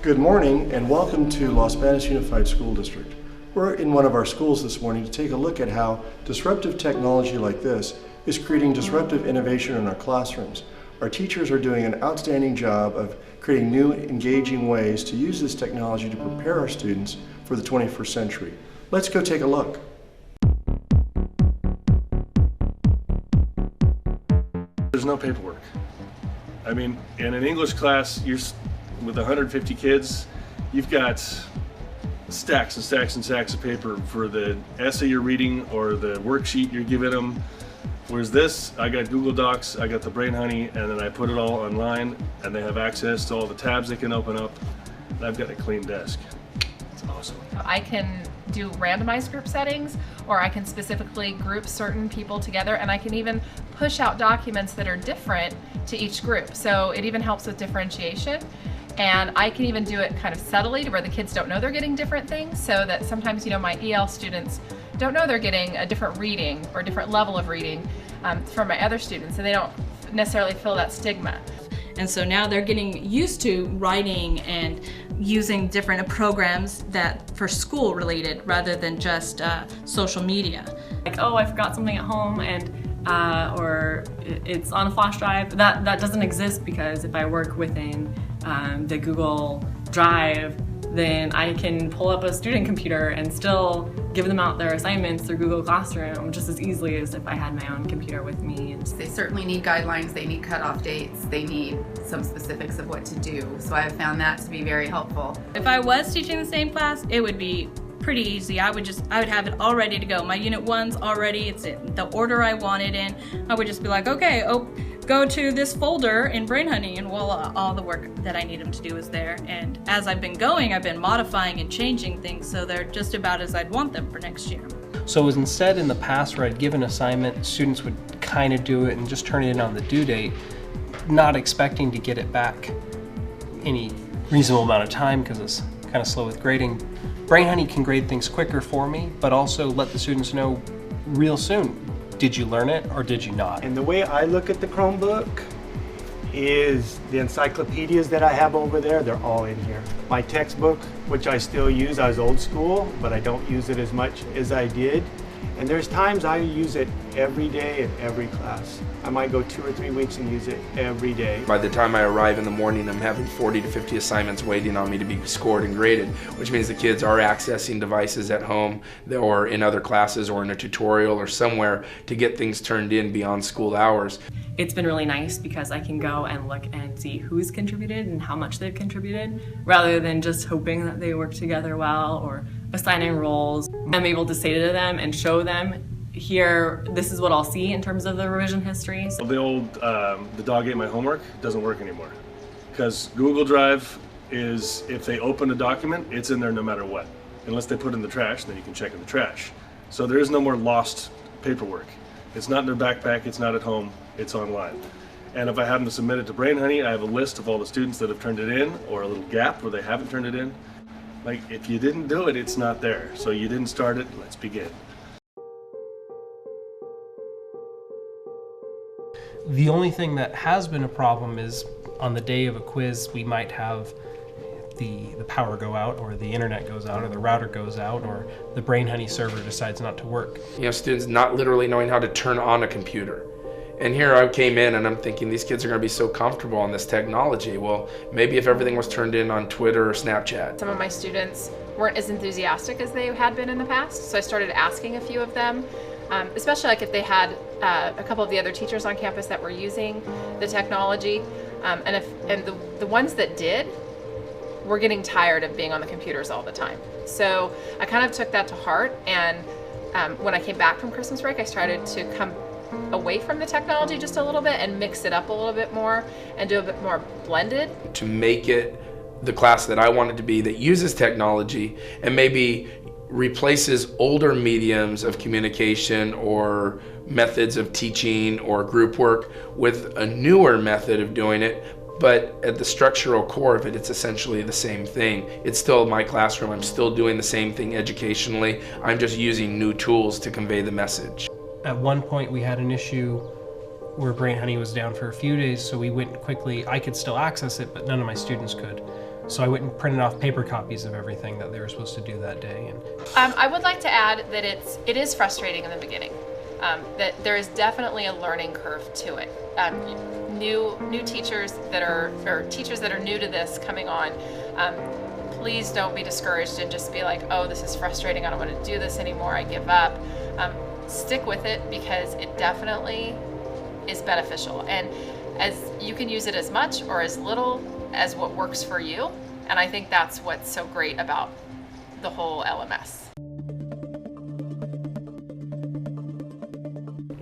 Good morning and welcome to Banos Unified School District. We're in one of our schools this morning to take a look at how disruptive technology like this is creating disruptive innovation in our classrooms. Our teachers are doing an outstanding job of creating new, engaging ways to use this technology to prepare our students for the 21st century. Let's go take a look. There's no paperwork. I mean, in an English class, with 150 kids, you've got stacks and stacks and stacks of paper for the essay you're reading or the worksheet you're giving them. Whereas this, I got Google Docs, I got the Brain Honey, and then I put it all online, and they have access to all the tabs they can open up, and I've got a clean desk. It's awesome. I can do randomized group settings, or I can specifically group certain people together, and I can even push out documents that are different to each group. So it even helps with differentiation. And I can even do it kind of subtly to where the kids don't know they're getting different things, so that sometimes, my EL students don't know they're getting a different reading or different level of reading from my other students, and they don't necessarily feel that stigma. And so now they're getting used to writing and using different programs that for school related rather than just social media. Like, oh, I forgot something at home, and or it's on a flash drive. That doesn't exist, because if I work within the Google Drive, then I can pull up a student computer and still give them out their assignments through Google Classroom just as easily as if I had my own computer with me. They certainly need guidelines, they need cutoff dates, they need some specifics of what to do. So I have found that to be very helpful. If I was teaching the same class, it would be pretty easy. I would have it all ready to go. My Unit 1's already, it's in the order I want it in. I would just be like, okay, go to this folder in Brain Honey, and voila, all the work that I need them to do is there. And as I've been going, I've been modifying and changing things so they're just about as I'd want them for next year. So instead, in the past where I'd give an assignment, students would kind of do it and just turn it in on the due date, not expecting to get it back any reasonable amount of time because it's kind of slow with grading. Brain Honey can grade things quicker for me, but also let the students know real soon. Did you learn it or did you not? And the way I look at the Chromebook is the encyclopedias that I have over there, they're all in here. My textbook, which I still use, I was old school, but I don't use it as much as I did. And there's times I use it every day in every class. I might go 2 or 3 weeks and use it every day. By the time I arrive in the morning, I'm having 40 to 50 assignments waiting on me to be scored and graded, which means the kids are accessing devices at home or in other classes or in a tutorial or somewhere to get things turned in beyond school hours. It's been really nice because I can go and look and see who's contributed and how much they've contributed, rather than just hoping that they work together well or assigning roles. I'm able to say to them and show them, here, this is what I'll see in terms of the revision history. The old, the dog ate my homework doesn't work anymore. Because Google Drive is, if they open a document, it's in there no matter what. Unless they put it in the trash, then you can check in the trash. So there is no more lost paperwork. It's not in their backpack, it's not at home, it's online. And if I happen to submit it to Brain Honey, I have a list of all the students that have turned it in, or a little gap where they haven't turned it in. Like, if you didn't do it, it's not there. So you didn't start it, let's begin. The only thing that has been a problem is on the day of a quiz, we might have the power go out, or the internet goes out, or the router goes out, or the Brain Honey server decides not to work. Students not literally knowing how to turn on a computer. And here I came in and I'm thinking these kids are going to be so comfortable on this technology. Well, maybe if everything was turned in on Twitter or Snapchat. Some of my students weren't as enthusiastic as they had been in the past, so I started asking a few of them, especially like if they had a couple of the other teachers on campus that were using the technology, and the ones that did were getting tired of being on the computers all the time. So I kind of took that to heart, and when I came back from Christmas break, I started to come away from the technology just a little bit and mix it up a little bit more and do a bit more blended. To make it the class that I wanted to be, that uses technology and maybe replaces older mediums of communication or methods of teaching or group work with a newer method of doing it, but at the structural core of it, it's essentially the same thing. It's still my classroom, I'm still doing the same thing educationally, I'm just using new tools to convey the message. At one point we had an issue where Brain Honey was down for a few days, so we went quickly. I could still access it, but none of my students could. So I went and printed off paper copies of everything that they were supposed to do that day. And I would like to add that it is frustrating in the beginning. That there is definitely a learning curve to it. New teachers that are, or teachers that are new to this coming on, please don't be discouraged and just be like, oh, this is frustrating, I don't want to do this anymore, I give up. Stick with it, because it definitely is beneficial. And as you can use it as much or as little as what works for you. And I think that's what's so great about the whole LMS.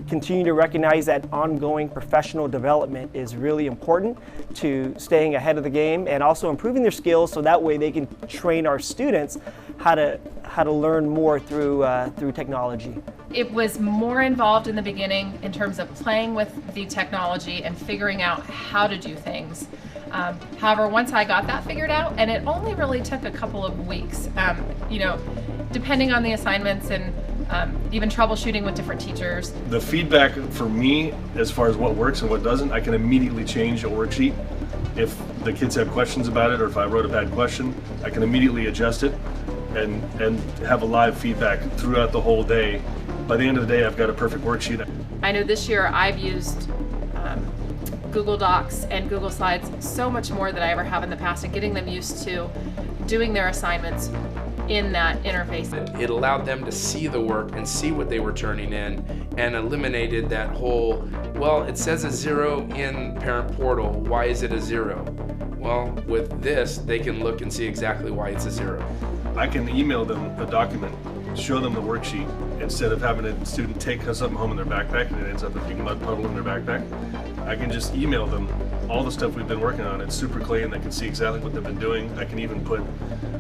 Continue to recognize that ongoing professional development is really important to staying ahead of the game and also improving their skills, so that way they can train our students how to learn more through technology. It was more involved in the beginning in terms of playing with the technology and figuring out how to do things. However, once I got that figured out, and it only really took a couple of weeks, depending on the assignments and even troubleshooting with different teachers. The feedback for me, as far as what works and what doesn't, I can immediately change a worksheet. If the kids have questions about it, or if I wrote a bad question, I can immediately adjust it and have a live feedback throughout the whole day. By the end of the day, I've got a perfect worksheet. I know this year I've used Google Docs and Google Slides so much more than I ever have in the past, and getting them used to doing their assignments in that interface. It allowed them to see the work and see what they were turning in, and eliminated that whole, well, it says a 0 in parent portal, why is it a 0? Well, with this, they can look and see exactly why it's a 0. I can email them a document, show them the worksheet, instead of having a student take something home in their backpack and it ends up a big mud puddle in their backpack. I can just email them all the stuff we've been working on. It's super clean. They can see exactly what they've been doing. I can even put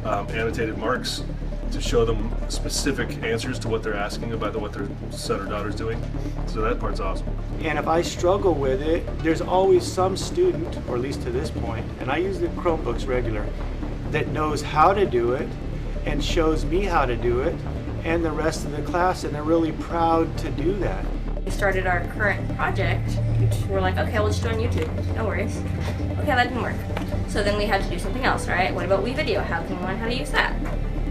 annotated marks to show them specific answers to what they're asking about what their son or daughter's doing. So that part's awesome. And if I struggle with it, there's always some student, or at least to this point, and I use the Chromebooks regular, that knows how to do it and shows me how to do it, and the rest of the class, and they're really proud to do that. We started our current project, which we're like, okay, we'll just do it on YouTube, no worries. Okay, that didn't work. So then we had to do something else, right? What about WeVideo? How can we learn how to use that?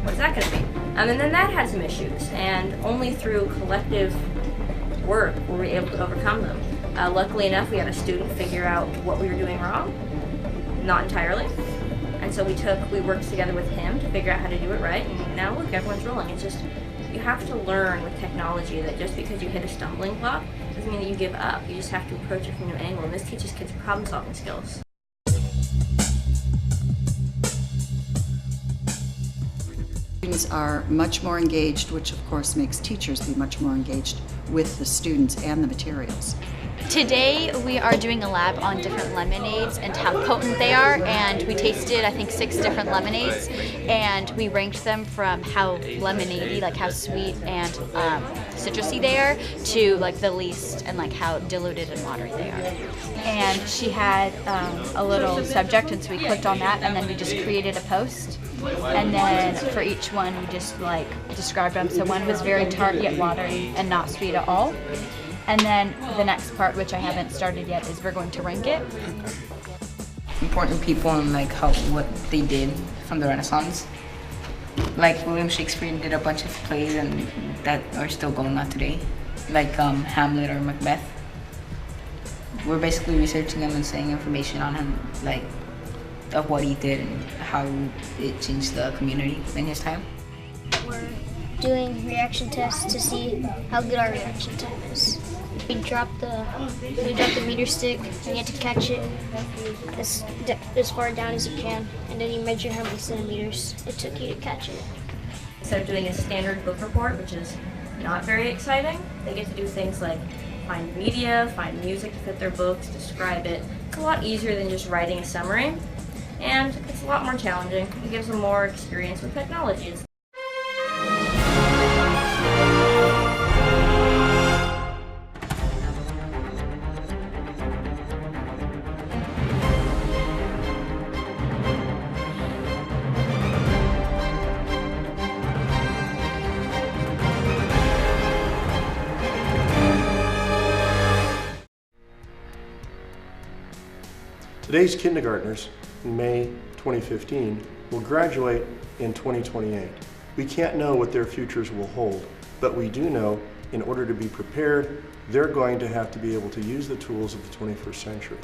What is that going to be? And then that had some issues, and only through collective work were we able to overcome them. Luckily enough, we had a student figure out what we were doing wrong, not entirely. And so we worked together with him to figure out how to do it right, and now look, everyone's rolling. It's just, you have to learn with technology that just because you hit a stumbling block doesn't mean that you give up. You just have to approach it from a new angle, and this teaches kids problem-solving skills. Students are much more engaged, which of course makes teachers be much more engaged with the students and the materials. Today we are doing a lab on different lemonades and how potent they are, and we tasted I think 6 different lemonades, and we ranked them from how lemonade-y, like how sweet and citrusy they are, to like the least and like how diluted and watery they are. And she had a little subject, and so we clicked on that, and then we just created a post. And then for each one we just like described them. So one was very tart yet watery and not sweet at all. And then the next part, which I haven't started yet, is we're going to rank it. Important people and like what they did from the Renaissance. Like William Shakespeare did a bunch of plays and that are still going on today, like Hamlet or Macbeth. We're basically researching him and saying information on him, like of what he did and how it changed the community in his time. We're doing reaction tests to see how good our reaction time is. We drop the meter stick, and you have to catch it as far down as you can, and then you measure how many centimeters it took you to catch it. Instead of doing a standard book report, which is not very exciting, they get to do things like find media, find music to fit their books, describe it. It's a lot easier than just writing a summary, and it's a lot more challenging. It gives them more experience with technology. Today's kindergartners, May 2015, will graduate in 2028. We can't know what their futures will hold, but we do know in order to be prepared, they're going to have to be able to use the tools of the 21st century.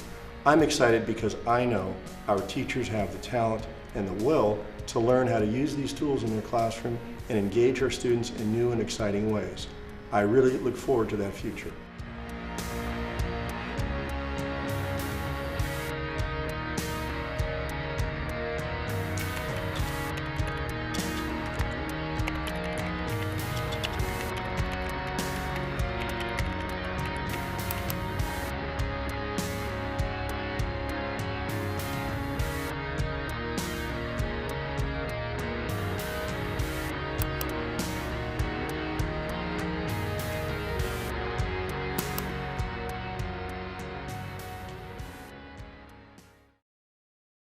I'm excited because I know our teachers have the talent and the will to learn how to use these tools in their classroom and engage our students in new and exciting ways. I really look forward to that future.